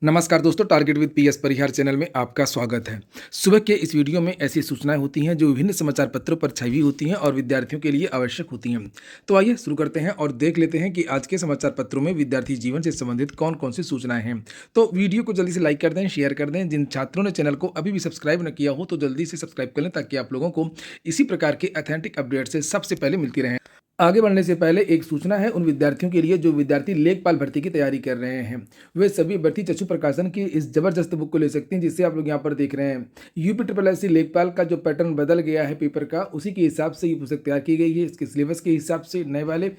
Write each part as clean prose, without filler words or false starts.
नमस्कार दोस्तों, target with PS Parihar channel में आपका स्वागत है। सुबह के इस वीडियो में ऐसी सूचनाएं होती हैं जो विभिन्न समाचार पत्रों पर छवि होती हैं और विद्यार्थियों के लिए आवश्यक होती हैं। तो आइए शुरू करते हैं और देख लेते हैं कि आज के समाचार पत्रों में विद्यार्थी जीवन से संबंधित कौन कौन सी सूचनाएं हैं। तो वीडियो को जल्दी से लाइक कर दें, शेयर कर दें। जिन छात्रों ने चैनल को अभी भी सब्सक्राइब न किया हो तो जल्दी से सब्सक्राइब कर लें ताकि आप लोगों को इसी प्रकार के ऑथेंटिक अपडेट से सबसे पहले मिलती रहें। आगे बढ़ने से पहले एक सूचना है उन विद्यार्थियों के लिए जो विद्यार्थी लेखपाल भर्ती की तैयारी कर रहे हैं। वे सभी भर्ती चक्षु प्रकाशन की इस जबरदस्त बुक को ले सकते हैं जिसे आप लोग यहाँ पर देख रहे हैं। यूपी लेखपाल का जो पैटर्न बदल गया है पेपर का, उसी के हिसाब से ये पुस्तक तैयार की गई है। इसके सिलेबस के हिसाब से नए वाले,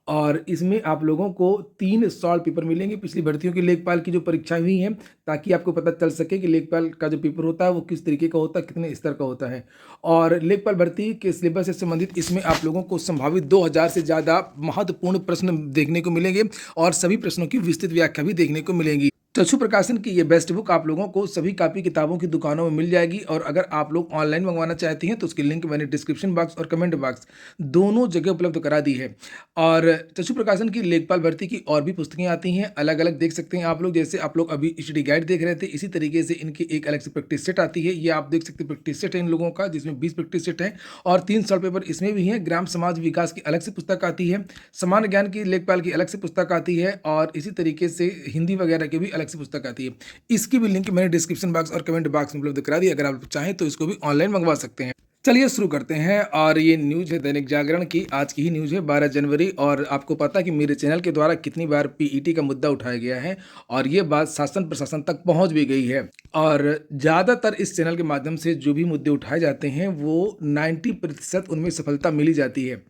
और इसमें आप लोगों को 3 सॉल्व पेपर मिलेंगे पिछली भर्तियों की लेखपाल की जो परीक्षा हुई हैं, ताकि आपको पता चल सके कि लेखपाल का जो पेपर होता है वो किस तरीके का होता है, कितने स्तर का होता है। और लेखपाल भर्ती के सिलेबस से संबंधित इसमें आप लोगों को संभावित 2000 से ज़्यादा महत्वपूर्ण प्रश्न देखने को मिलेंगे और सभी प्रश्नों की विस्तृत व्याख्या भी देखने को मिलेंगी। चक्षु प्रकाशन की ये बेस्ट बुक आप लोगों को सभी कापी किताबों की दुकानों में मिल जाएगी, और अगर आप लोग ऑनलाइन मंगवाना चाहते हैं तो उसकी लिंक मैंने डिस्क्रिप्शन बॉक्स और कमेंट बॉक्स दोनों जगह उपलब्ध करा दी है। और चक्षु प्रकाशन की लेखपाल भर्ती की और भी पुस्तकें आती हैं, अलग अलग देख सकते हैं आप लोग। जैसे आप लोग अभी स्टडी गाइड देख रहे थे, इसी तरीके से इनकी एक अलग से प्रैक्टिस सेट आती है। ये आप देख सकते हैं प्रैक्टिस सेट है इन लोगों का, जिसमें 20 प्रैक्टिस सेट है और 3 सॉल्व पेपर इसमें भी हैं। ग्राम समाज विकास की अलग से पुस्तक आती है, सामान्य ज्ञान की लेखपाल की अलग से पुस्तक आती है, और इसी तरीके से हिंदी वगैरह की भी अलग से पुस्तक आती है। इसकी भी लिंक मैंने डिस्क्रिप्शन बॉक्स और कमेंट बॉक्स में उपलब्ध करा दी, अगर आप चाहें तो इसको भी ऑनलाइन मंगवा सकते हैं। चलिए शुरू करते हैं। और ये न्यूज़ है दैनिक जागरण की, आज की ही न्यूज़ है 12 जनवरी। और आपको पता है कि मेरे चैनल के द्वारा कितनी बार पीईटी का मुद्दा उठाया गया है और ये बात शासन प्रशासन तक पहुंच भी गई है। और ज़्यादातर इस चैनल के माध्यम से जो भी मुद्दे उठाए जाते हैं वो 90% उनमें सफलता मिली जाती है।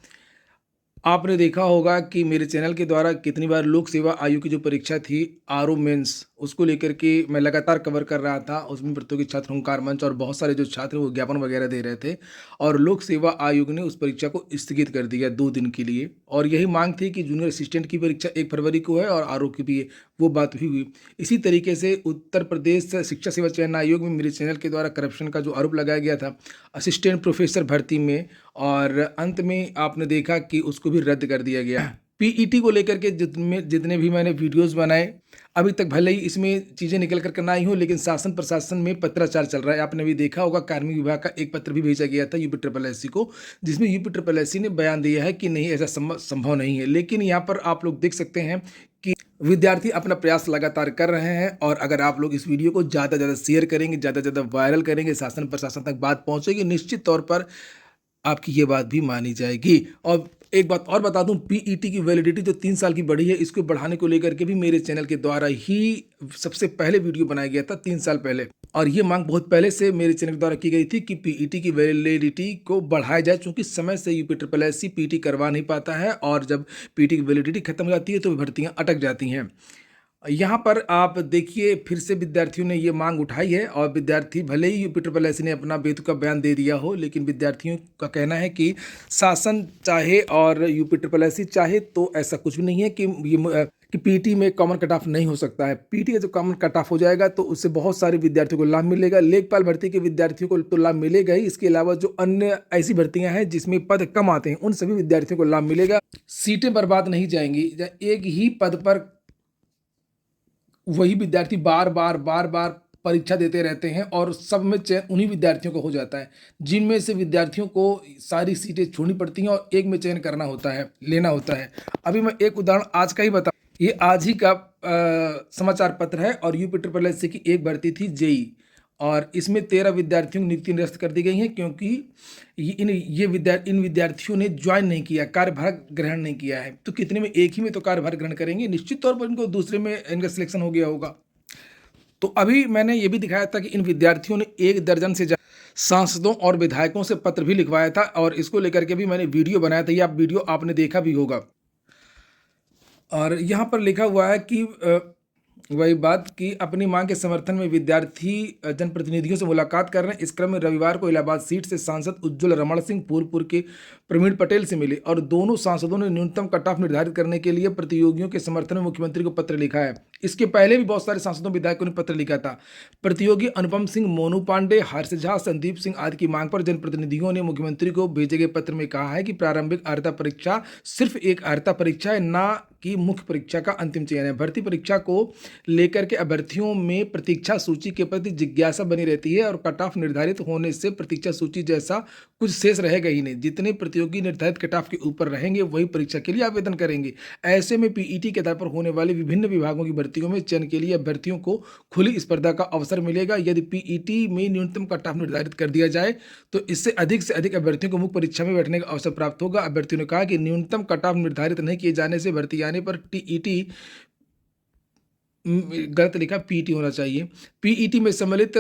आपने देखा होगा कि मेरे चैनल के द्वारा कितनी बार लोक सेवा आयोग की जो परीक्षा थी आरओ मेंस, उसको लेकर के मैं लगातार कवर कर रहा था। उसमें प्रतियोगी छात्र हुंकार मंच और बहुत सारे जो छात्र वो ज्ञापन वगैरह दे रहे थे, और लोक सेवा आयोग ने उस परीक्षा को स्थगित कर दिया 2 दिन के लिए। और यही मांग थी कि जूनियर असिस्टेंट की परीक्षा 1 फरवरी को है और आरओ की भी है, वो बात भी हुई। इसी तरीके से उत्तर प्रदेश शिक्षा सेवा चयन आयोग में मेरे चैनल के द्वारा करप्शन का जो आरोप लगाया गया था असिस्टेंट प्रोफेसर भर्ती में, और अंत में आपने देखा कि उसको भी रद्द कर दिया गया। पीईटी को लेकर के जितने भी मैंने वीडियोस बनाए, अभी तक भले ही इसमें चीज़ें निकल कर ना आई हो, लेकिन शासन प्रशासन में पत्राचार चल रहा है। आपने भी देखा होगा कार्मिक विभाग का एक पत्र भी भेजा गया था यूपी को, जिसमें यूपी ने बयान दिया है कि नहीं, ऐसा संभव नहीं है। लेकिन यहाँ पर आप लोग देख सकते हैं कि विद्यार्थी अपना प्रयास लगातार कर रहे हैं, और अगर आप लोग इस वीडियो को ज़्यादा से ज़्यादा शेयर करेंगे, ज़्यादा से ज़्यादा वायरल करेंगे, शासन प्रशासन तक बात पहुँचेगी, निश्चित तौर पर आपकी ये बात भी मानी जाएगी। और एक बात और बता दूं, पीईटी की वैलिडिटी जो 3 साल की बढ़ी है, इसको बढ़ाने को लेकर के भी मेरे चैनल के द्वारा ही सबसे पहले वीडियो बनाया गया था 3 साल पहले। और ये मांग बहुत पहले से मेरे चैनल के द्वारा की गई थी कि पीईटी की वैलिडिटी को बढ़ाया जाए, क्योंकि समय से यूपी पीईटी करवा नहीं पाता है, और जब पीईटी की वैलिडिटी खत्म हो जाती है तो भर्तियाँ अटक जाती हैं। यहाँ पर आप देखिए फिर से विद्यार्थियों ने ये मांग उठाई है, और विद्यार्थी भले ही यूपी ने अपना बेतुका बयान दे दिया हो, लेकिन विद्यार्थियों का कहना है कि शासन चाहे और यूपी चाहे तो ऐसा कुछ भी नहीं है कि पीटी में कॉमन कट ऑफ नहीं हो सकता है। पीटी का जो कॉमन कट ऑफ हो जाएगा तो उससे बहुत सारे विद्यार्थियों को लाभ मिलेगा। लेखपाल भर्ती के विद्यार्थियों को तो लाभ मिलेगा ही, इसके अलावा जो अन्य ऐसी भर्तियां हैं जिसमें पद कम आते हैं उन सभी विद्यार्थियों को लाभ मिलेगा। सीटें बर्बाद नहीं जाएंगी। एक ही पद पर वही विद्यार्थी बार बार परीक्षा देते रहते हैं, और सब में चयन उन्हीं विद्यार्थियों को हो जाता है, जिनमें से विद्यार्थियों को सारी सीटें छोड़नी पड़ती हैं और एक में चयन करना होता है, लेना होता है। अभी मैं एक उदाहरण आज का ही बता, ये आज ही का समाचार पत्र है, और यूपी की एक भर्ती थी जेई, और इसमें 13 विद्यार्थियों की नियुक्ति निरस्त कर दी गई है, क्योंकि इन विद्यार्थियों ने ज्वाइन नहीं किया, कार्यभार ग्रहण नहीं किया है। तो कितने में, एक ही में तो कार्यभार ग्रहण करेंगे, निश्चित तौर पर इनको दूसरे में इनका सिलेक्शन हो गया होगा। तो अभी मैंने ये भी दिखाया था कि इन विद्यार्थियों ने 1 दर्जन से सांसदों और विधायकों से पत्र भी लिखवाया था, और इसको लेकर के भी मैंने वीडियो बनाया था, ये वीडियो आपने देखा भी होगा। और यहाँ पर लिखा हुआ है कि वही बात कि अपनी मांग के समर्थन में विद्यार्थी जनप्रतिनिधियों से मुलाकात कर रहे हैं। इस क्रम में रविवार को इलाहाबाद सीट से सांसद उज्ज्वल रमण सिंह फूलपुर के प्रवीण पटेल से मिले, और दोनों सांसदों ने न्यूनतम कट ऑफ निर्धारित करने के लिए प्रतियोगियों के समर्थन में मुख्यमंत्री को पत्र लिखा है। इसके पहले भी बहुत सारे सांसदों विधायकों ने पत्र लिखा था। प्रतियोगी अनुपम सिंह, मोनू पांडे, हर्ष झा, संदीप सिंह आदि की मांग पर जनप्रतिनिधियों ने मुख्यमंत्री को भेजे गए पत्र में कहा है कि प्रारंभिक अर्हता परीक्षा सिर्फ एक अर्हता परीक्षा है, ना की मुख्य परीक्षा का अंतिम चयन है। भर्ती परीक्षा को लेकर के अभ्यर्थियों में प्रतीक्षा सूची के प्रति जिज्ञासा बनी रहती है और कट ऑफ निर्धारित होने से प्रतीक्षा सूची जैसा कुछ शेष रहेगा ही नहीं। जितने प्रतियोगी निर्धारित कट ऑफ के ऊपर रहेंगे वही परीक्षा के लिए आवेदन करेंगे। ऐसे में पीईटी के आधार पर होने वाली विभिन्न विभागों की भर्तियों में चयन के लिए अभ्यर्थियों को खुली स्पर्धा का अवसर मिलेगा। यदि पीईटी में न्यूनतम कट ऑफ निर्धारित कर दिया जाए तो इससे अधिक अभ्यर्थियों को मुख्य परीक्षा में बैठने का अवसर प्राप्त होगा। अभ्यर्थियों ने कहा कि न्यूनतम कट ऑफ निर्धारित नहीं किए जाने से भर्ती आने पर टीईटी गलत लिखा, पीईटी होना चाहिए। पीईटी में सम्मिलित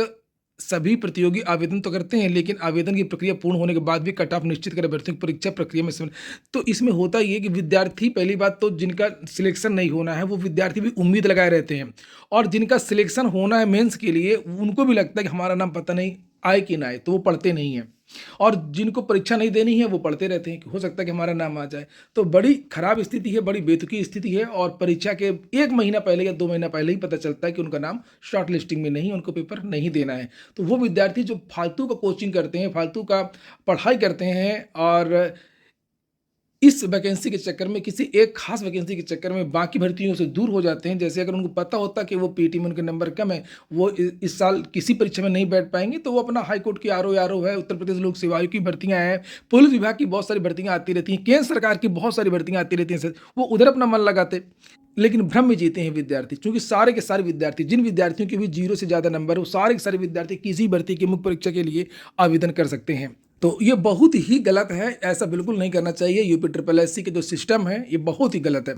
सभी प्रतियोगी आवेदन तो करते हैं, लेकिन आवेदन की प्रक्रिया पूर्ण होने के बाद भी कट ऑफ निश्चित कर अभ्यर्थियों की परीक्षा प्रक्रिया में सम्मिलित। तो इसमें होता ये कि विद्यार्थी, पहली बात तो जिनका सिलेक्शन नहीं होना है वो विद्यार्थी भी उम्मीद लगाए रहते हैं, और जिनका सिलेक्शन होना है मेंस के लिए उनको भी लगता है कि हमारा नाम पता नहीं आए कि ना आए, तो वो पढ़ते नहीं हैं। और जिनको परीक्षा नहीं देनी है वो पढ़ते रहते हैं कि हो सकता है कि हमारा नाम आ जाए। तो बड़ी खराब स्थिति है, बड़ी बेतुकी स्थिति है, और परीक्षा के 1 महीना पहले या 2 महीना पहले ही पता चलता है कि उनका नाम शॉर्ट लिस्टिंग में नहीं, उनको पेपर नहीं देना है। तो वो विद्यार्थी जो फालतू का कोचिंग करते हैं, फालतू का पढ़ाई करते हैं, और इस वैकेंसी के चक्कर में, किसी एक खास वैकेंसी के चक्कर में बाकी भर्तियों से दूर हो जाते हैं। जैसे अगर उनको पता होता कि वो पीटी में उनके नंबर कम है, वो इस साल किसी परीक्षा में नहीं बैठ पाएंगे, तो वो अपना हाई कोर्ट की आरओ है, उत्तर प्रदेश लोक सेवा आयोग की भर्तियां हैं, पुलिस विभाग की बहुत सारी भर्तियां आती रहती हैं, केंद्र सरकार की बहुत सारी भर्तियां आती रहती हैं, वो उधर अपना मन लगाते। लेकिन भ्रम में जीते हैं विद्यार्थी, क्योंकि सारे के सारे विद्यार्थी, जिन विद्यार्थियों के भी 0 से ज़्यादा नंबर है, वो सारे के सारे विद्यार्थी किसी भर्ती की मुख्य परीक्षा के लिए आवेदन कर सकते हैं। तो ये बहुत ही गलत है, ऐसा बिल्कुल नहीं करना चाहिए। यूपी ट्रिपल एससी के जो सिस्टम है ये बहुत ही गलत है।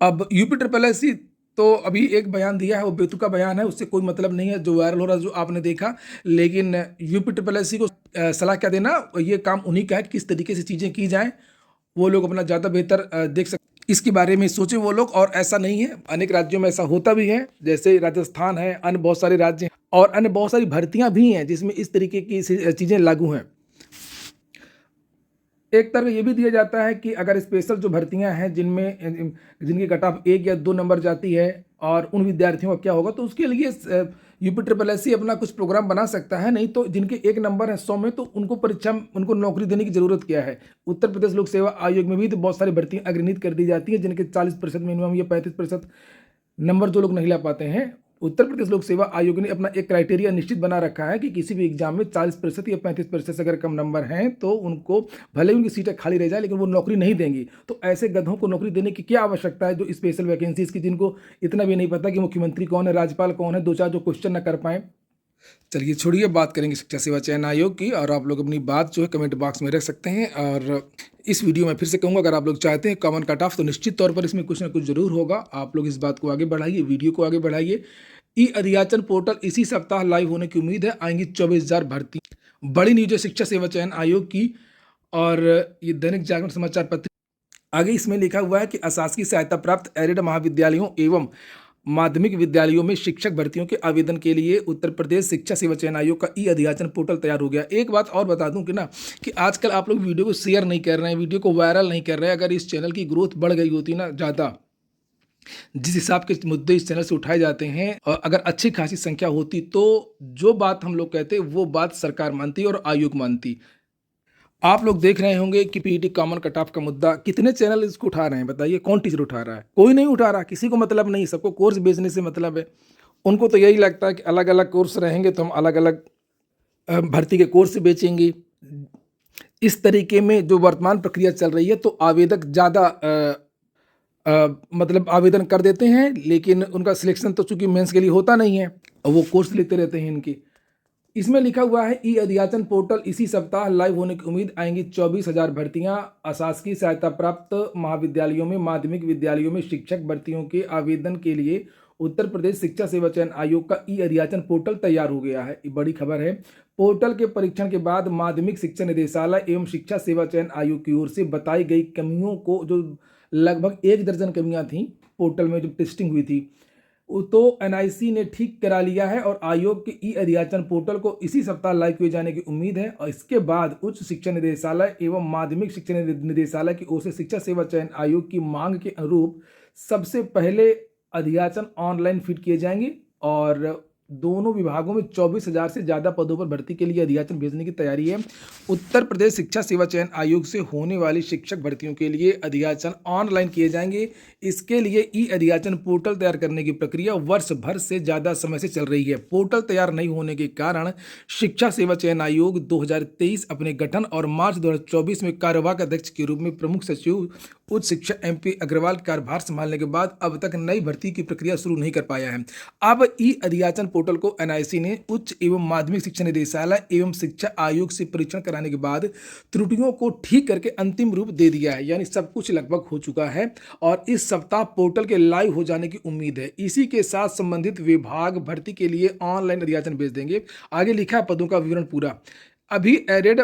अब यूपी ट्रिपल एससी तो अभी एक बयान दिया है, वो बेतुका बयान है, उससे कोई मतलब नहीं है, जो वायरल हो रहा है, जो आपने देखा। लेकिन यूपी ट्रिपल एससी को सलाह क्या देना, ये काम उन्हीं का है कि किस तरीके से चीज़ें की जाएँ, वो लोग अपना ज़्यादा बेहतर देख सकते, इसके बारे में सोचें वो लोग। और ऐसा नहीं है, अनेक राज्यों में ऐसा होता भी है, जैसे राजस्थान है, अन्य बहुत सारे राज्य हैं, और अन्य बहुत सारी भर्तियां भी हैं जिसमें इस तरीके की चीज़ें लागू हैं। एक तरह ये भी दिया जाता है कि अगर स्पेशल जो भर्तियां हैं जिनकी कट ऑफ 1 या 2 नंबर जाती है, और उन विद्यार्थियों का क्या होगा, तो उसके लिए यूपी ट्रिपल एससी अपना कुछ प्रोग्राम बना सकता है। नहीं तो जिनके 1 नंबर है 100 में, तो उनको नौकरी देने की जरूरत क्या है। उत्तर प्रदेश लोक सेवा आयोग में भी तो बहुत सारी भर्तियां अग्रनीत कर दी जाती हैं, जिनके 40% मिनिमम या 35% नंबर जो लोग नहीं ला पाते हैं। उत्तर प्रदेश लोक सेवा आयोग ने अपना एक क्राइटेरिया निश्चित बना रखा है कि किसी भी एग्जाम में 40% या 35% से अगर कम नंबर हैं तो उनको, भले ही उनकी सीटें खाली रह जाए, लेकिन वो नौकरी नहीं देंगी। तो ऐसे गधों को नौकरी देने की क्या आवश्यकता है, जो स्पेशल वैकेंसीज की, जिनको इतना भी नहीं पता कि मुख्यमंत्री कौन है, राज्यपाल कौन है, 2-4 जो क्वेश्चन ना कर पाए। चलिए छोड़िए, बात करेंगे शिक्षा सेवा चयन आयोग की, और आप लोग अपनी बात जो है कमेंट बॉक्स में रख सकते हैं। और इस वीडियो में फिर से कहूँगा, अगर आप लोग चाहते हैं कॉमन कट ऑफ, तो निश्चित तौर पर इसमें कुछ ना कुछ जरूर होगा। आप लोग इस बात को आगे बढ़ाइए, वीडियो को आगे बढ़ाइए। ई अधियाचन पोर्टल इसी सप्ताह लाइव होने की उम्मीद है, आएंगी 24,000 भर्ती। बड़ी न्यूज है शिक्षा सेवा चयन आयोग की, और ये दैनिक जागरण समाचार पत्र। आगे इसमें लिखा हुआ है कि अशासकीय सहायता प्राप्त एडेड महाविद्यालयों एवं माध्यमिक विद्यालयों में शिक्षक भर्तियों के आवेदन के लिए उत्तर प्रदेश शिक्षा सेवा चयन आयोग का ई अधियाचन पोर्टल तैयार हो गया। एक बात और बता दूं कि आजकल आप लोग वीडियो को शेयर नहीं कर रहे हैं, वीडियो को वायरल नहीं कर रहे हैं। अगर इस चैनल की ग्रोथ बढ़ गई होती ना ज़्यादा, जिस हिसाब के मुद्दे इस चैनल से उठाए जाते हैं, और अगर अच्छी खासी संख्या होती, तो जो बात हम लोग कहते वो बात सरकार मानती और आयोग मानती। आप लोग देख रहे होंगे कि पीईटी कॉमन कट ऑफ का मुद्दा कितने चैनल इसको उठा रहे हैं, बताइए कौन टीचर उठा रहा है? कोई नहीं उठा रहा, किसी को मतलब नहीं, सबको कोर्स बेचने से मतलब है। उनको तो यही लगता है कि अलग अलग कोर्स रहेंगे तो हम अलग अलग भर्ती के कोर्स बेचेंगे। इस तरीके में जो वर्तमान प्रक्रिया चल रही है, तो आवेदक ज़्यादा मतलब आवेदन कर देते हैं, लेकिन उनका सिलेक्शन तो चूंकि मेंस के लिए होता नहीं है, और वो कोर्स लेते रहते हैं इनके। इसमें लिखा हुआ है ई अधियाचन पोर्टल इसी सप्ताह लाइव होने की उम्मीद, आएंगी 24,000 भर्तियां। अशासकीय सहायता प्राप्त महाविद्यालयों में, माध्यमिक विद्यालयों में शिक्षक भर्तियों के आवेदन के लिए उत्तर प्रदेश शिक्षा सेवा चयन आयोग का ई अधियाचन पोर्टल तैयार हो गया है। ये बड़ी खबर है। पोर्टल के परीक्षण के बाद माध्यमिक शिक्षा निदेशालय एवं शिक्षा सेवा चयन आयोग की ओर से बताई गई कमियों को, जो लगभग 1 दर्जन कमियां थी पोर्टल में जब टेस्टिंग हुई थी, तो एनआईसी ने ठीक करा लिया है, और आयोग के ई अधियाचन पोर्टल को इसी सप्ताह लाइव किए जाने की उम्मीद है। और इसके बाद उच्च शिक्षा निदेशालय एवं माध्यमिक शिक्षा निदेशालय की ओर से शिक्षा सेवा चयन आयोग की मांग के अनुरूप सबसे पहले अधियाचन ऑनलाइन फीड किए जाएंगे, और दोनों विभागों में 24,000 से ज़्यादा पदों पर भर्ती के लिए अधियाचन भेजने की तैयारी है। उत्तर प्रदेश शिक्षा सेवा चयन आयोग से होने वाली शिक्षक भर्तियों के लिए अधियाचन ऑनलाइन किए जाएंगे। इसके लिए ई अधियाचन पोर्टल तैयार करने की प्रक्रिया वर्ष भर से ज़्यादा समय से चल रही है। पोर्टल तैयार नहीं होने के कारण शिक्षा सेवा चयन आयोग 2023 अपने गठन और मार्च 2024 में कार्यवाहक अध्यक्ष के रूप में प्रमुख सचिव उच्च शिक्षा MP अग्रवाल कार्यभार संभालने के बाद अब तक नई भर्ती की प्रक्रिया शुरू नहीं कर पाया है। अब ई अधियाचन पोर्टल को NIC ने उच्च एवं माध्यमिक शिक्षा निदेशालय एवं शिक्षा आयोग से परीक्षण कराने के बाद त्रुटियों को ठीक करके अंतिम रूप दे दिया है। यानी सब कुछ लगभग हो चुका है और इस सप्ताह पोर्टल के लाइव हो जाने की उम्मीद है। इसी के साथ संबंधित विभाग भर्ती के लिए ऑनलाइन अधियाचन भेज देंगे। आगे लिखा है पदों का विवरण पूरा। अभी एडेड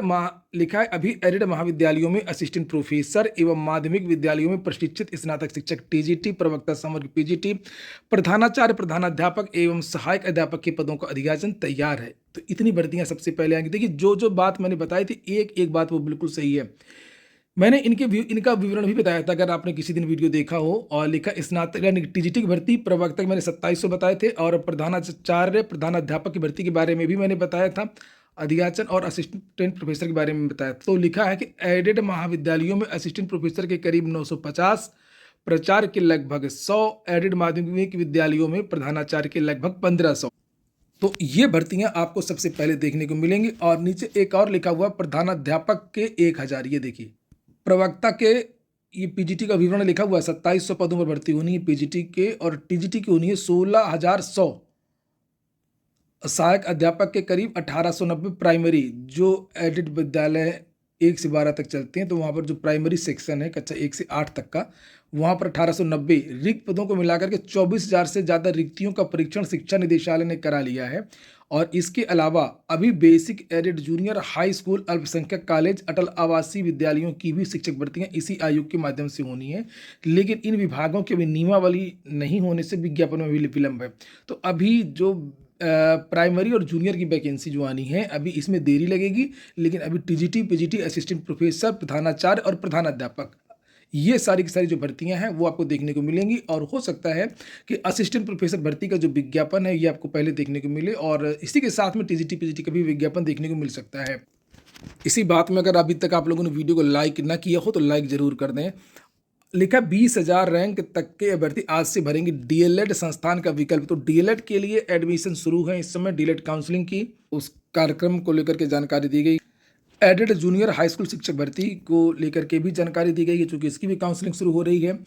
महाविद्यालयों में असिस्टेंट प्रोफेसर एवं माध्यमिक विद्यालयों में प्रशिक्षित स्नातक शिक्षक TGT, प्रवक्ता समग्र PGT, प्रधानाचार्य, प्रधानाध्यापक एवं सहायक अध्यापक के पदों का अधियाचन तैयार है। तो इतनी भर्तियां सबसे पहले आएंगी। देखिए जो बात मैंने बताई थी एक एक बात वो बिल्कुल सही है। मैंने इनका विवरण भी बताया था, अगर आपने किसी दिन वीडियो देखा हो। और लिखा स्नातक यानी TGT की भर्ती, प्रवक्ता मैंने 2700 बताए थे और प्रधानाचार्य, प्रधानाध्यापक की भर्ती के बारे में भी मैंने बताया था। अधियाचन और असिस्टेंट प्रोफेसर के बारे में बताया। तो लिखा है कि एडेड महाविद्यालयों में असिस्टेंट प्रोफेसर के करीब 950, प्राचार्य के लगभग 100, एडेड माध्यमिक विद्यालयों में प्रधानाचार्य के लगभग 1500। तो ये भर्तियां आपको सबसे पहले देखने को मिलेंगी। और नीचे एक और लिखा हुआ प्रधानाध्यापक के 1000। ये देखिए प्रवक्ता के ये PGT का विवरण लिखा हुआ है। 2700 पदों पर भर्ती होनी है PGT के, और TGT की होनी है 16,100। सहायक अध्यापक के करीब 1890। प्राइमरी जो एडेड विद्यालय 1 से 12 तक चलते हैं, तो वहाँ पर जो प्राइमरी सेक्शन है कक्षा 1 से 8 तक का, वहाँ पर 1890। रिक्त पदों को मिलाकर के 24,000 से ज़्यादा रिक्तियों का परीक्षण शिक्षा निदेशालय ने करा लिया है। और इसके अलावा अभी basic, aided, junior high school, अल्पसंख्यक कॉलेज, अटल आवासीय विद्यालयों की भी शिक्षक भर्तियां इसी आयोग के माध्यम से होनी है। लेकिन इन विभागों की अभी नियमावली नहीं होने से विज्ञापन में भी विलंब है। तो अभी जो प्राइमरी और जूनियर की वैकेंसी जो आनी है, अभी इसमें देरी लगेगी। लेकिन अभी TGT, PGT, असिस्टेंट प्रोफेसर, प्रधानाचार्य और प्रधानाध्यापक, ये सारी की सारी जो भर्तियां हैं वो आपको देखने को मिलेंगी। और हो सकता है कि असिस्टेंट प्रोफेसर भर्ती का जो विज्ञापन है ये आपको पहले देखने को मिले, और इसी के साथ में TGT, PGT का भी विज्ञापन देखने को मिल सकता है। इसी बात में अगर अभी तक आप लोगों ने वीडियो को लाइक ना किया हो तो लाइक जरूर कर दें। लिखा 20,000 रैंक तक के अभ्यर्थी आज से भरेंगे DLED संस्थान का विकल्प। तो DLED के लिए एडमिशन शुरू है इस समय। DLED काउंसलिंग की उस कार्यक्रम को लेकर के जानकारी दी गई। एडेड जूनियर हाई स्कूल शिक्षक भर्ती को लेकर के भी जानकारी दी गई है, चूंकि इसकी भी काउंसलिंग शुरू हो रही है।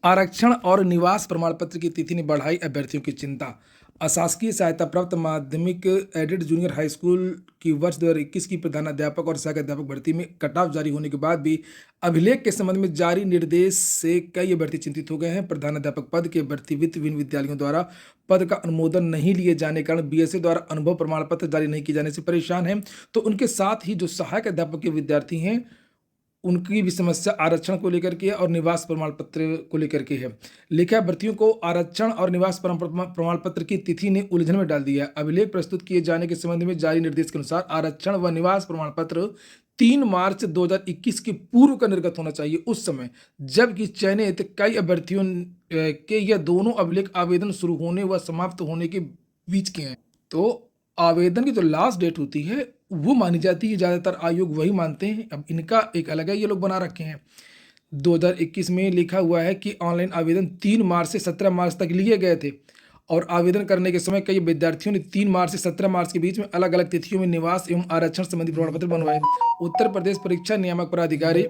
आरक्षण और निवास प्रमाण पत्र की तिथि ने बढ़ाई अभ्यर्थियों की चिंता। अशासकीय सहायता प्राप्त माध्यमिक, एडेड जूनियर हाई स्कूल की वर्ष 2021 की प्रधानाध्यापक और सहायक अध्यापक भर्ती में कट ऑफ जारी होने के बाद भी अभिलेख के संबंध में जारी निर्देश से कई अभ्यर्थी चिंतित हो गए हैं। प्रधानाध्यापक पद के भर्ती विभिन्न विद्यालयों द्वारा पद का अनुमोदन नहीं लिए जाने के कारण BSA द्वारा अनुभव प्रमाण पत्र जारी नहीं किए जाने से परेशान हैं। तो उनके साथ ही जो सहायक अध्यापक के विद्यार्थी हैं उनकी भी समस्या आरक्षण को लेकर के और निवास प्रमाण पत्र को लेकर के है। लिखा भर्तियों को आरक्षण और निवास प्रमाण पत्र की तिथि ने उलझन में डाल दिया। अभिलेख प्रस्तुत किए जाने के संबंध में जारी निर्देश के अनुसार आरक्षण व निवास प्रमाण पत्र 3 मार्च 2021 के पूर्व का निर्गत होना चाहिए उस समय, जबकि चयनित कई अभ्यर्थियों के यह दोनों अभिलेख आवेदन शुरू होने व समाप्त होने के बीच के हैं। तो आवेदन की जो लास्ट डेट होती है वो मानी जाती है, ज़्यादातर आयोग वही मानते हैं। अब इनका एक अलग है, ये लोग बना रखे हैं। 2021 में लिखा हुआ है कि ऑनलाइन आवेदन 3 मार्च से 17 मार्च तक लिए गए थे, और आवेदन करने के समय कई विद्यार्थियों ने 3 मार्च से 17 मार्च के बीच में अलग अलग तिथियों में निवास एवं आरक्षण संबंधी प्रमाण पत्र बनवाए। उत्तर प्रदेश परीक्षा नियामक प्राधिकारी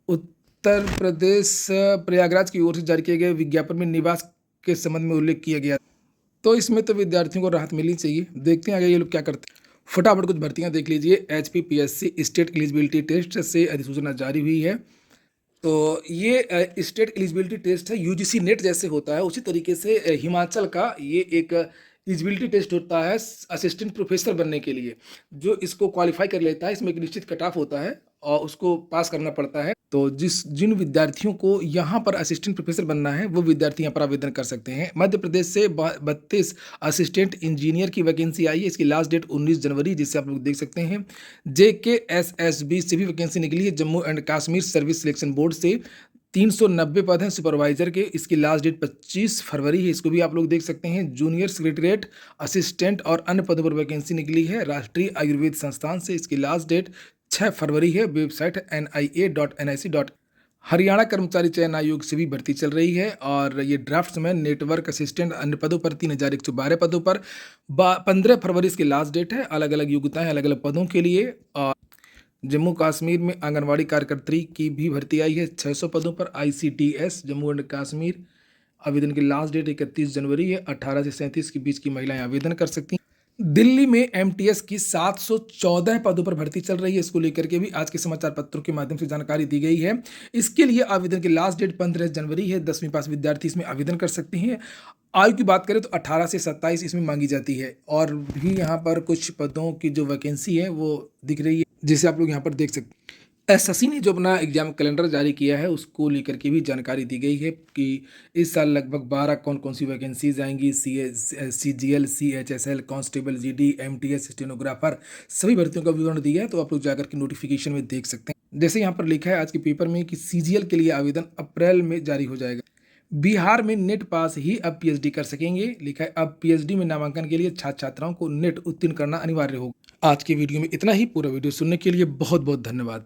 उत्तर प्रदेश प्रयागराज की ओर से जारी किए गए विज्ञापन में निवास के संबंध में उल्लेख किया गया। तो इसमें तो विद्यार्थियों को राहत मिलनी चाहिए। देखते हैं आगे ये लोग क्या करते हैं। फटाफट कुछ भर्तियां देख लीजिए। HPPSC स्टेट एलिजिबिलिटी टेस्ट से अधिसूचना जारी हुई है। तो ये स्टेट एलिजिबिलिटी टेस्ट है, UGC नेट जैसे होता है उसी तरीके से हिमाचल का ये एक एलिजिबिलिटी टेस्ट होता है असिस्टेंट प्रोफेसर बनने के लिए। जो इसको क्वालिफाई कर लेता है, इसमें एक निश्चित कट ऑफ होता है और उसको पास करना पड़ता है। तो जिन विद्यार्थियों को यहाँ पर असिस्टेंट प्रोफेसर बनना है वो विद्यार्थी यहाँ पर आवेदन कर सकते हैं। मध्य प्रदेश से 32 असिस्टेंट इंजीनियर की वैकेंसी आई है। इसकी लास्ट डेट 19 जनवरी, जिससे आप लोग देख सकते हैं। JKSSB से भी वैकेंसी निकली है, Jammu and Kashmir service selection board से 390 पद हैं सुपरवाइजर के। इसकी लास्ट डेट 25 फरवरी है। इसको भी आप लोग देख सकते हैं। जूनियर सेक्रेटरीट, असिस्टेंट और अन्य पदों पर वैकेंसी निकली है राष्ट्रीय आयुर्वेद संस्थान से। इसकी लास्ट डेट 6 फरवरी है। Website nia.nic. हरियाणा कर्मचारी चयन आयोग से भी भर्ती चल रही है और ये ड्राफ्ट्समैन, नेटवर्क असिस्टेंट, अन्य पदों पर 3112 पदों पर 15 फरवरी इसकी लास्ट डेट है। अलग अलग योग्यताएं अलग अलग पदों के लिए। और जम्मू कश्मीर में आंगनवाड़ी कार्यकर्त्री की भी भर्ती आई है 600 पदों पर। ICTS जम्मू एंड कश्मीर, आवेदन की लास्ट डेट 31 जनवरी है। 18 से 37 के बीच की महिलाएं आवेदन कर सकती हैं। दिल्ली में MTS की 714 पदों पर भर्ती चल रही है। इसको लेकर के भी आज के समाचार पत्रों के माध्यम से जानकारी दी गई है। इसके लिए आवेदन की लास्ट डेट 15 जनवरी है। 10वीं पास विद्यार्थी इसमें आवेदन कर सकते हैं। आयु की बात करें तो 18 से 27 इसमें मांगी जाती है। और भी यहाँ पर कुछ पदों की जो वैकेंसी है वो दिख रही है, जिसे आप लोग यहाँ पर देख सकते हैं। SSC ने जो अपना एग्जाम कैलेंडर जारी किया है उसको लेकर के भी जानकारी दी गई है कि इस साल लगभग 12 कौन कौन सी वैकेंसीज आएंगी। CGL, CHSL, constable, GD, MTS, stenographer, सभी भर्तियों का विवरण दिया है। तो आप लोग जाकर के नोटिफिकेशन में देख सकते हैं। जैसे यहाँ पर लिखा है आज के पेपर में कि CGL के लिए आवेदन अप्रैल में जारी हो जाएगा। बिहार में नेट पास ही अब PhD कर सकेंगे। लिखा है अब PhD में नामांकन के लिए छात्र छात्राओं को नेट उत्तीर्ण करना अनिवार्य होगा। आज के वीडियो में इतना ही। पूरा वीडियो सुनने के लिए बहुत बहुत धन्यवाद।